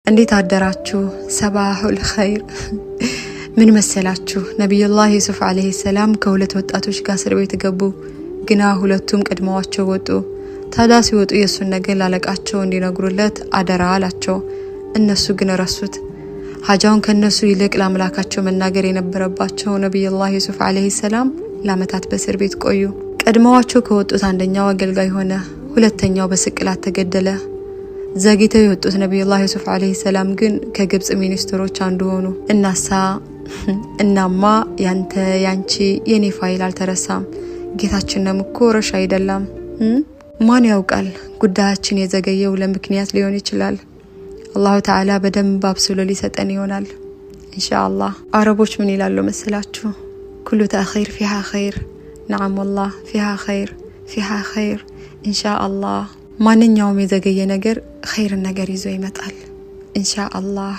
እንዴት አደራችሁ? ሰባሁል ኸይር። ምን መሰላችሁ? ነብዩላህ ዩሱፍ አለይሂ ሰላም ከሁለት ወጣቶች ጋር እስር ቤት ገቡ። ግና ሁለቱም ቀድመዋቸው ወጡ። ታዲያ ሲወጡ የሱን ነገር ላለቃቸው እንዲነግሩለት አደራ አላቸው። እነሱ ግን ረሱት። ሐጃውን ከነሱ ይልቅ ለአምላካቸው መናገር የነበረባቸው ነብዩላህ ዩሱፍ አለይሂ ሰላም ለዓመታት በእስር ቤት ቆዩ። ቀድመዋቸው ከወጡት አንደኛው አገልጋይ ሆነ፣ ሁለተኛው በስቅላት ተገደለ። ዘግይተው የወጡት ነብዩላህ ዩሱፍ አለይሂ ሰላም ግን ከግብጽ ሚኒስትሮች አንዱ ሆኑ። እናማ ያንቺ የኔ ፋይል አልተረሳም፣ ጌታችንም እኮ ረሽ አይደለም። ማን ያውቃል? ጉዳያችን የዘገየው ለምክንያት ሊሆን ይችላል። አላሁ ተዓላ በደንብ አብስሎ ሊሰጠን ይሆናል ኢንሻአላህ። አረቦች ምን ይላሉ መሰላችሁ? ኩሉ ተአኺር ፊሃ ኸይር። ነዓም ወላህ ፊሃ ኸይር ኢንሻአላህ። ማንኛውም የዘገየ ነገር ኸይር ነገር ይዞ ይመጣል ኢንሻአላህ።